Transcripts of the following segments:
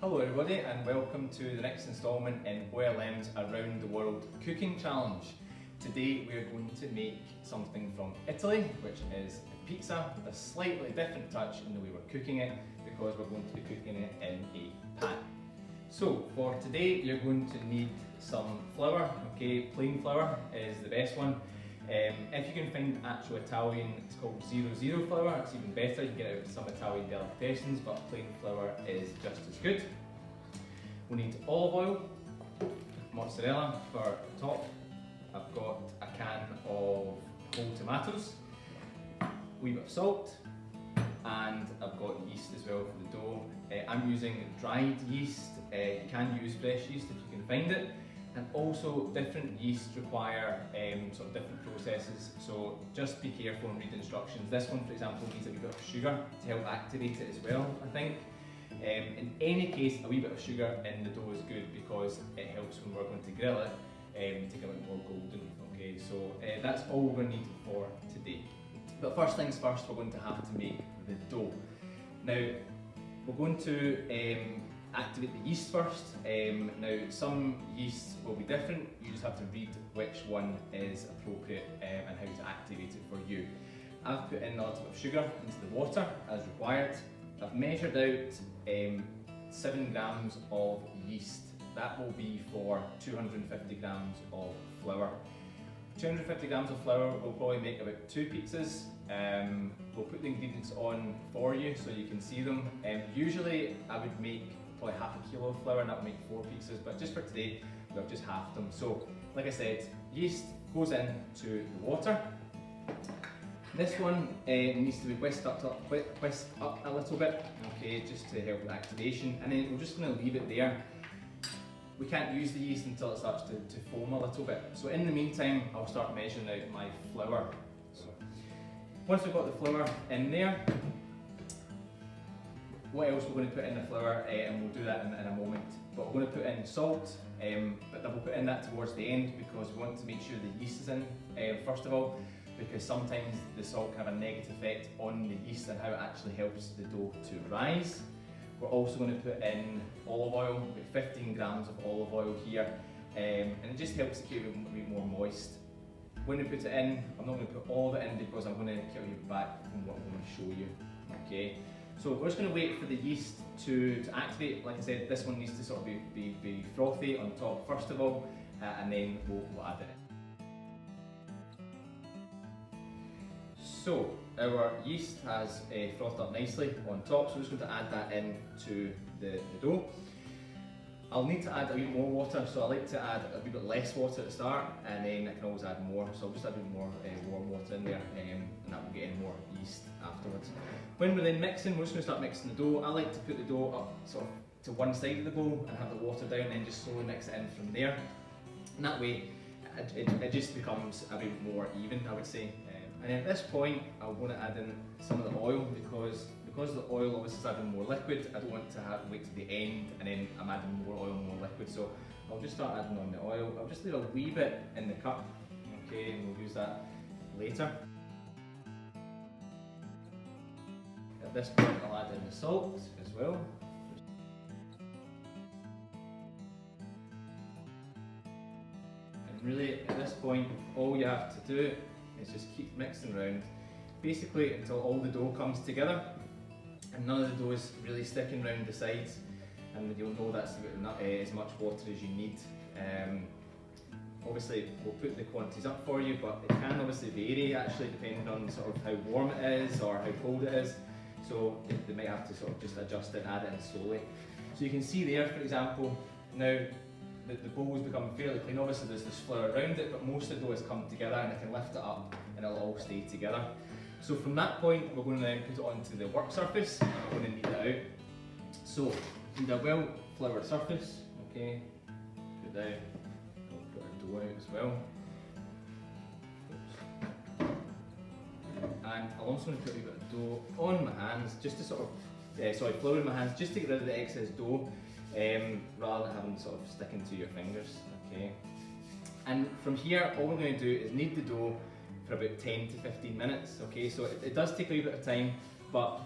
Hello everybody and welcome to the next instalment in OLM's Around the World Cooking Challenge. Today we are going to make something from Italy, which is a pizza with a slightly different touch in the way we're cooking it because we're going to be cooking it in a pan. So for today you're going to need some flour, okay, plain flour is the best one. If you can find actual Italian, it's called 00 flour, it's even better, you can get it out of some Italian delicatessens, but plain flour is just as good. We'll need olive oil, mozzarella for top, I've got a can of whole tomatoes, a wee bit of salt, and I've got yeast as well for the dough. I'm using dried yeast, you can use fresh yeast if you can find it. And also different yeasts require sort of different processes, so just be careful and read the instructions. This one, for example, needs a wee bit of sugar to help activate it as well, I think. In any case, a wee bit of sugar in the dough is good because it helps when we're going to grill it to get a bit more golden. Okay, so that's all we're going to need for today. But first things first, we're going to have to make the dough. Now, we're going to activate the yeast first. Now some yeasts will be different, you just have to read which one is appropriate and how to activate it for you. I've put in a little bit of sugar into the water as required. I've measured out 7 grams of yeast. That will be for 250 grams of flour. 250 grams of flour will probably make about 2 pizzas. We'll put the ingredients on for you so you can see them. Usually I would make probably half a kilo of flour and that would make 4 pizzas, but just for today we've just halved them. So like I said, yeast goes into the water. This one needs to be whisked up a little bit, okay, just to help with activation, and then we're just going to leave it there. We can't use the yeast until it starts to foam a little bit. So in the meantime, I'll start measuring out my flour. So once we've got the flour in there, what else we're going to put in the flour, and we'll do that in a moment. But we're going to put in salt, but we'll put in that towards the end because we want to make sure the yeast is in first of all, because sometimes the salt can have a negative effect on the yeast and how it actually helps the dough to rise. We're also going to put in olive oil, about 15 grams of olive oil here, and it just helps to keep it a bit more moist. When we put it in, I'm not going to put all of it in because I'm going to get you back from what I'm going to show you. Okay. So we're just going to wait for the yeast to activate. Like I said, this one needs to sort of be frothy on top first of all, and then we'll add it in. So our yeast has frothed up nicely on top, so we're just going to add that in to the dough. I'll need to add a bit more water, so I like to add a wee bit less water at the start, and then I can always add more, so I'll just add a bit more warm water in there, and that will get in more yeast afterwards. When we're then mixing, we're just going to start mixing the dough. I like to put the dough up sort of to one side of the bowl and have the water down, and then just slowly mix it in from there. And that way, it just becomes a bit more even, I would say. And at this point, I'm going to add in some of the oil because the oil obviously is adding more liquid. I don't want to wait to the end and then I'm adding more oil and more liquid. So I'll just start adding on the oil. I'll just leave a wee bit in the cup, okay, and we'll use that later. At this point, I'll add in the salt as well. And really, at this point, all you have to do is just keep mixing around, basically until all the dough comes together and none of the dough is really sticking around the sides, and you'll know that's not as much water as you need. Obviously we'll put the quantities up for you, but it can obviously vary actually depending on sort of how warm it is or how cold it is, so they might have to sort of just adjust it and add it in slowly. So you can see there, for example, now the bowl has become fairly clean. Obviously there's this flour around it, but most of the dough has come together and I can lift it up and it'll all stay together. So from that point, we're going to then put it onto the work surface and we're going to knead it out. So, need a well floured surface, okay, put it down, we'll put our dough out as well. And I'm also going to put a bit of dough on my hands, just to sort of, flour in my hands, just to get rid of the excess dough. Rather than having sort of sticking to your fingers, okay. And from here, all we're going to do is knead the dough for about 10 to 15 minutes, okay. So it does take a wee bit of time, but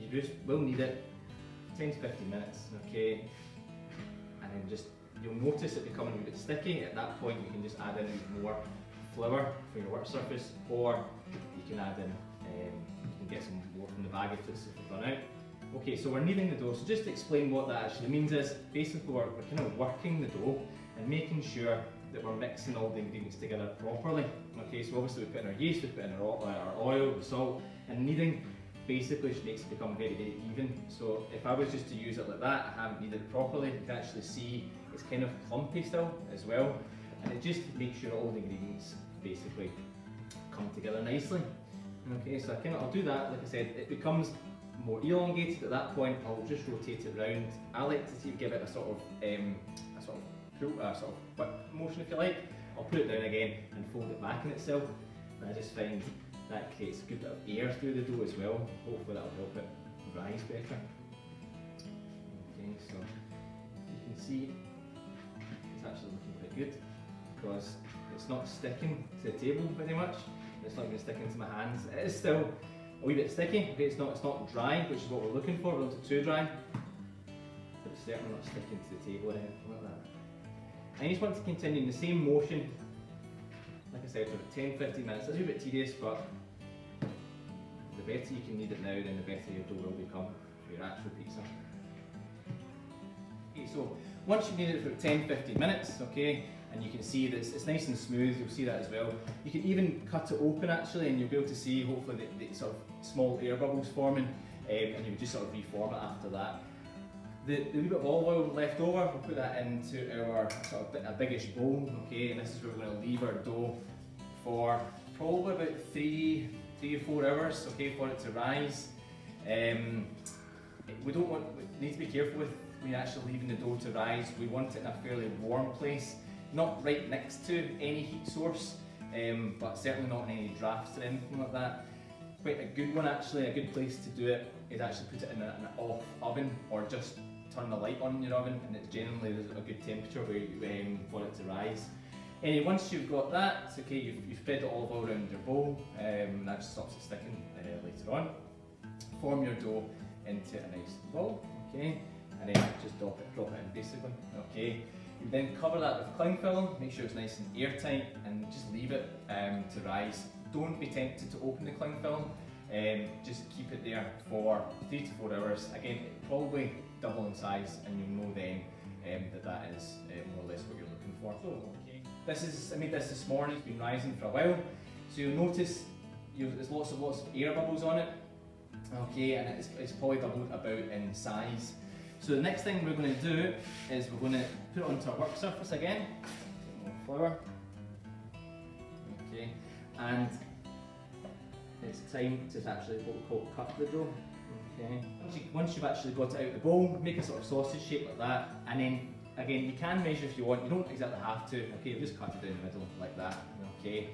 you just will need it 10 to 15 minutes, okay? And then just, you'll notice it becoming a bit sticky. At that point you can just add in more flour for your work surface, or you can add in, you can get some more from the bag if it's run out. Okay, so we're kneading the dough. So just to explain what that actually means is, basically we're kind of working the dough and making sure that we're mixing all the ingredients together properly. Okay, so obviously we put in our yeast, we put in our oil, the salt, and kneading basically just makes it become very, very even. So if I was just to use it like that, I haven't kneaded it properly, you can actually see it's kind of clumpy still as well. And it just makes sure all the ingredients basically come together nicely. Okay, so I'll do that. Like I said, it becomes more elongated at that point. I'll just rotate it round. I like to give it a sort of whip motion, if you like. I'll put it down again and fold it back in itself. And I just find that creates a good bit of air through the dough as well. Hopefully that'll help it rise better. Okay, so you can see it's actually looking quite good because it's not sticking to the table very much. It's not even sticking to my hands. It is still a wee bit sticky. Okay, it's not dry, which is what we're looking for. We don't want it too dry, but it's certainly not sticking to the table or anything like that. And you just want to continue in the same motion, like I said, for 10-15 minutes. It's a wee bit tedious, but the better you can knead it now, then the better your dough will become for your actual pizza. Okay, so once you've kneaded it for 10-15 minutes, okay, and you can see that it's nice and smooth, you'll see that as well. You can even cut it open actually, and you'll be able to see hopefully the sort of small air bubbles forming, and you would just sort of reform it after that. The wee bit of olive oil left over, we'll put that into our sort of a biggish bowl, okay, and this is where we're going to leave our dough for probably about 3 or 4 hours, okay, for it to rise. We need to be careful with when you're actually leaving the dough to rise. We want it in a fairly warm place, not right next to any heat source, but certainly not in any drafts or anything like that. Quite a good one actually, a good place to do it is actually put it in an off oven, or just turn the light on in your oven, and it's generally a good temperature for it to rise. Anyway, once you've got that, it's okay, you've spread the olive oil around your bowl, and that just stops it sticking later on. Form your dough into a nice ball, okay, and then just drop it in basically, okay. You then cover that with cling film, make sure it's nice and airtight, and just leave it to rise. Don't be tempted to open the cling film, just keep it there for 3 to 4 hours. Again, probably double in size, and you'll know then that is more or less what you're looking for. So, okay. I made this morning, it's been rising for a while, so you'll notice there's lots of air bubbles on it, okay, and it's probably doubled about in size. So the next thing we're going to do is we're going to put it onto our work surface again, more flour, okay, and it's time to actually what we call cut the dough. Okay. Once you've actually got it out of the bowl, make a sort of sausage shape like that, and then again you can measure if you want. You don't exactly have to. Okay, you just cut it down the middle like that. Okay.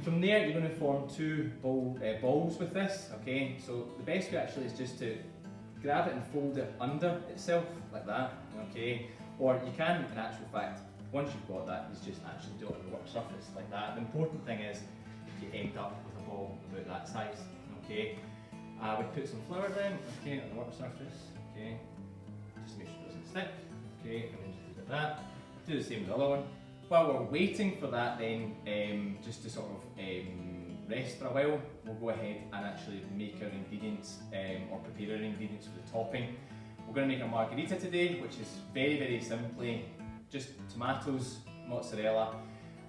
From there, you're going to form 2 balls with this. Okay. So the best way actually is just to grab it and fold it under itself like that. Okay. Or you can, in actual fact, once you've got that, is just actually do it on the work surface like that. The important thing is you end up with a ball about that size. Okay. I would put some flour down, okay, on the work surface, okay, just make sure it doesn't stick, okay, and then just leave it at that. Do the same with the other one. While we're waiting for that then, just to sort of rest for a while, we'll go ahead and actually make our ingredients, or prepare our ingredients for the topping. We're going to make a margherita today, which is very, very simply just tomatoes, mozzarella,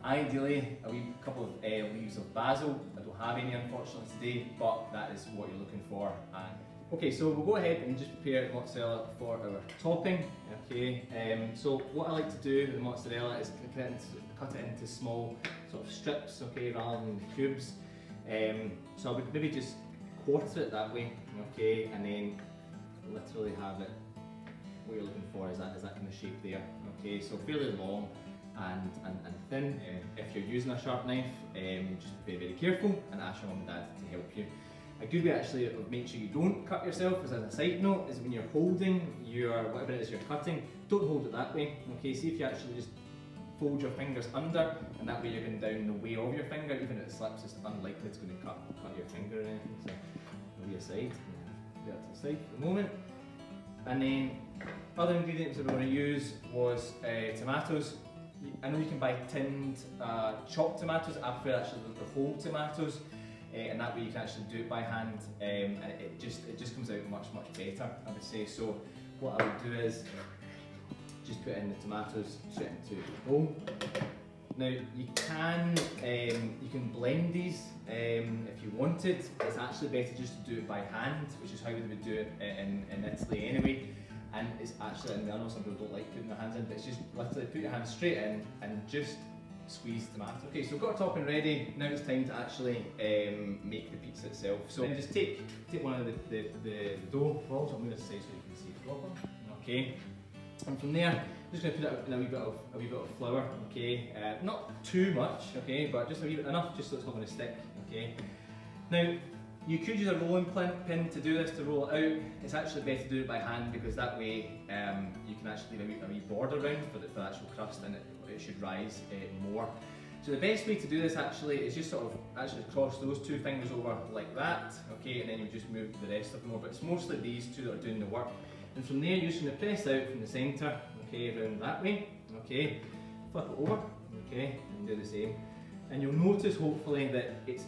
ideally a wee couple of leaves of basil. I don't have any unfortunately today, but that is what you're looking for. Okay, so we'll go ahead and just prepare mozzarella for our topping. Okay, so what I like to do with the mozzarella is cut it into small sort of strips, okay, rather than cubes. So I would maybe just quarter it that way, okay, and then literally have it. What you're looking for is that kind of shape there. Okay, so fairly long and thin. If you're using a sharp knife, just be very careful and ask your mum and dad to help you. A good way actually of making sure you don't cut yourself, as a side note, is when you're holding your whatever it is you're cutting, don't hold it that way. Okay, see if you actually just fold your fingers under, and that way you're going down the way of your finger. Even if it slips, it's unlikely it's going to cut your finger or anything. So I'll be aside, put that to the side for the moment. And then other ingredients that we're going to use was tomatoes. I know you can buy tinned chopped tomatoes. I prefer actually the whole tomatoes, and that way you can actually do it by hand, and it just comes out much better, I would say. So what I would do is just put in the tomatoes straight into the bowl. Now you can blend these if you wanted. It's actually better just to do it by hand, which is how we would do it in Italy anyway. And it's actually, and I know some people don't like putting their hands in, but it's just literally put your hands straight in and just squeeze tomato. Okay, so we've got our topping ready. Now it's time to actually make the pizza itself. So then just take one of the dough balls. I'll move this aside so you can see it properly. Okay, and from there, I'm just going to put it in a wee bit of flour. Okay, not too much. Okay, but just a wee bit enough, just so it's not going to stick. Okay, now. You could use a rolling pin to do this, to roll it out. It's actually better to do it by hand because that way you can actually leave a wee border around for the actual crust, and it should rise more. So the best way to do this actually is just sort of actually cross those two fingers over like that, okay, and then you just move the rest of them over. But it's mostly these two that are doing the work. And from there you're just going to press out from the centre, okay, around that way, okay, flip it over, okay, and do the same. And you'll notice hopefully that it's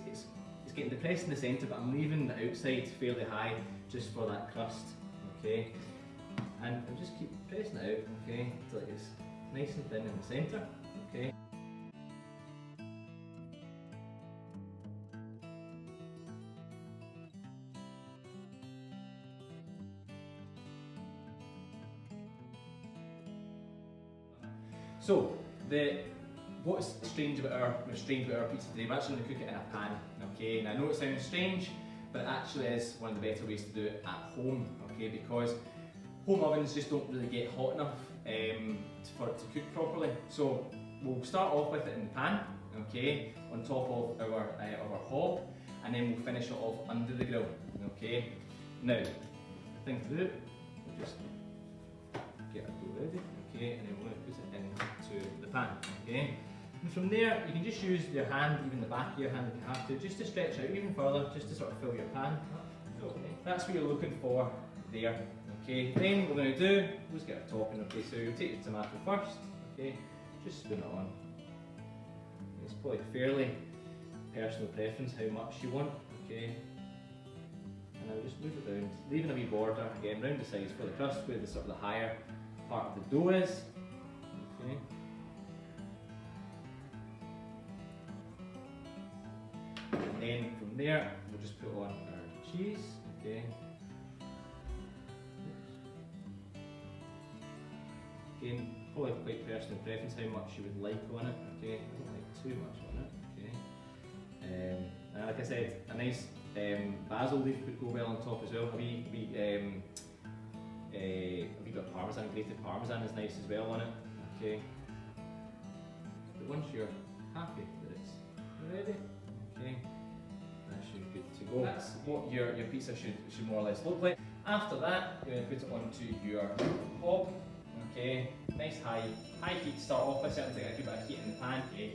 getting depressed in the centre, but I'm leaving the outside fairly high just for that crust, okay? And I'll just keep pressing it out, okay, until it gets nice and thin in the centre, okay? So, what's strange about our pizza today, we're actually going to cook it in a pan, okay? And I know it sounds strange, but it actually is one of the better ways to do it at home, okay? Because home ovens just don't really get hot enough for it to cook properly. So we'll start off with it in the pan, okay? On top of our hob, and then we'll finish it off under the grill, okay? Now, the thing to do, we'll just get our dough ready, okay? And then we're going to put it into the pan, okay? And from there, you can just use your hand, even the back of your hand if you have to, just to stretch out even further, just to sort of fill your pan. Okay. That's what you're looking for there. Okay. Then what we're going to do, let's get our topping. Okay, so you'll take your tomato first. Okay, just spoon it on. It's probably fairly personal preference how much you want. Okay. And I'll just move it around, leaving a wee border again round the sides for the crust, where the sort of the higher part of the dough is. Okay. And then from there, we'll just put on our cheese, okay. Again, probably quite personal preference how much you would like on it, okay. I don't like too much on it, okay. And like I said, a nice basil leaf would go well on top as well. A wee bit of parmesan, grated parmesan is nice as well on it, okay. But once you're happy that it's ready, okay, that should be good to go. That's what your pizza should more or less look like. After that, you're going to put it onto your hob. Okay, nice high heat to start off with, certainly get a good bit of heat in the pan. Okay.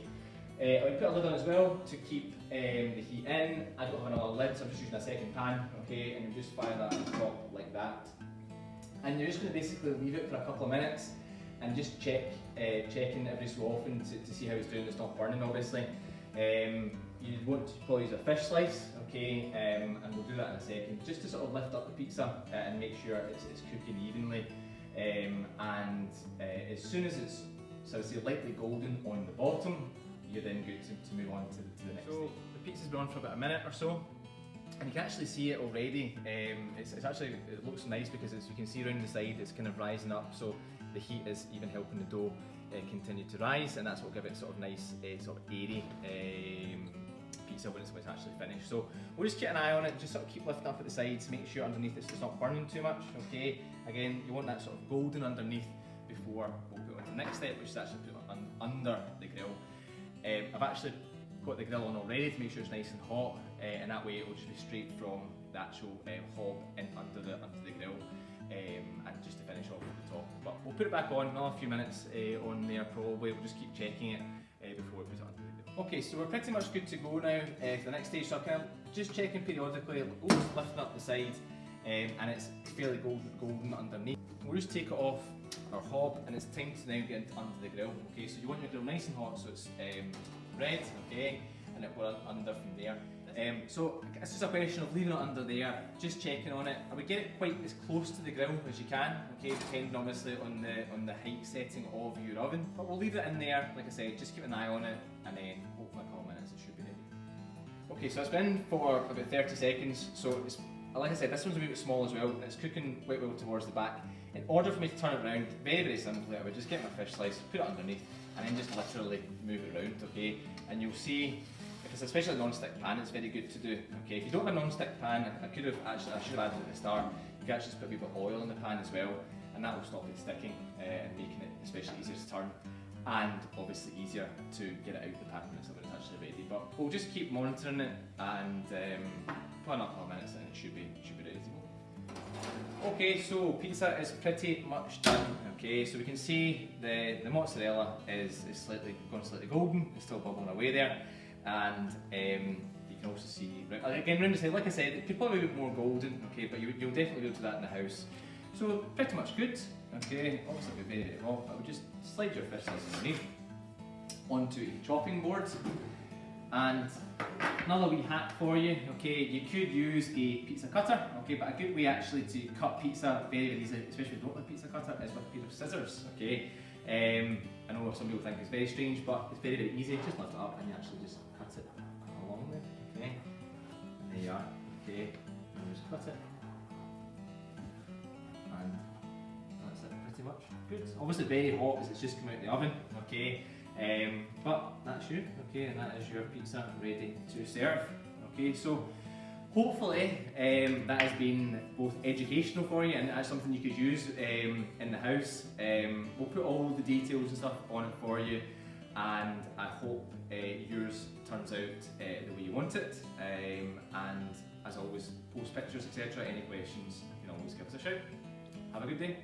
I would put a lid on as well to keep the heat in. I don't have another lid, so I'm just using a second pan. Okay, and you just fire that on top like that. And you're just going to basically leave it for a couple of minutes and just checking every so often to see how it's doing. It's not burning, obviously. You want to probably use a fish slice, okay, and we'll do that in a second, just to sort of lift up the pizza and make sure it's cooking evenly. And as soon as it's lightly golden on the bottom, you're then good to move on to the next stage. The pizza's been on for about a minute or so, and you can actually see it already. It looks nice because as you can see around the side, it's kind of rising up, so the heat is even helping the dough continue to rise, and that's what will give it sort of nice, sort of airy pizza when it's actually finished. So we'll just keep an eye on it, just sort of keep lifting up at the sides, make sure underneath it's not burning too much, okay? Again, you want that sort of golden underneath before we'll put on to the next step, which is actually put it under the grill. I've actually got the grill on already to make sure it's nice and hot, and that way it will just be straight from the actual hob in under the grill, and just to finish off at the top. But we'll put it back on, another few minutes on there probably, we'll just keep checking it before we put it under the grill. Okay, so we're pretty much good to go now for the next stage, so I'm kind of just checking periodically, lifting up the side, and it's fairly golden underneath. We'll just take it off our hob, and it's time to now get under the grill. Okay, so you want your grill nice and hot so it's red, okay, and it will under from there. So it's just a question of leaving it under there, just checking on it. I would get it quite as close to the grill as you can, okay, depending obviously on the height setting of your oven. But we'll leave it in there, like I said, just keep an eye on it, and then hopefully in a couple of minutes it should be ready. Okay, so it's been for about 30 seconds, so it's, like I said, this one's a wee bit small as well, and it's cooking quite well towards the back. In order for me to turn it around, very simply, I would just get my fish slice, put it underneath, and then just literally move it around, okay? And you'll see, if it's especially a non-stick pan, it's very good to do, okay? If you don't have a non-stick pan, I should have added it at the start, you can actually just put a wee bit of oil in the pan as well, and that will stop it sticking and making it especially easier to turn, and obviously easier to get it out the pan when it's actually ready. But we'll just keep monitoring it, and put another couple of minutes and it should be ready to go. Okay, so pizza is pretty much done. Okay, so we can see the mozzarella is gone slightly golden, it's still bubbling away there, and you can also see, again round the side, like I said, it could probably be a bit more golden, okay, but you'll definitely be able to do that in the house. So pretty much good, okay, obviously it'll be very raw, but we'll just slide your fish slice underneath onto a chopping board. And another wee hack for you, okay, you could use a pizza cutter, okay, but a good way actually to cut pizza very easily, especially if you don't have a pizza cutter, is with a pair of scissors, okay. I know some people think it's very strange, but it's very easy. Just lift it up and you actually just cut it along there, okay. There you are, okay, and just cut it. And that's it, pretty much. Good. Obviously very hot as it's just come out of the oven, okay. But that's you, okay, and that is your pizza ready to serve. Okay, so hopefully that has been both educational for you and that's something you could use in the house. We'll put all the details and stuff on it for you, and I hope yours turns out the way you want it. And as always, post pictures, etc. Any questions, you can always give us a shout. Have a good day.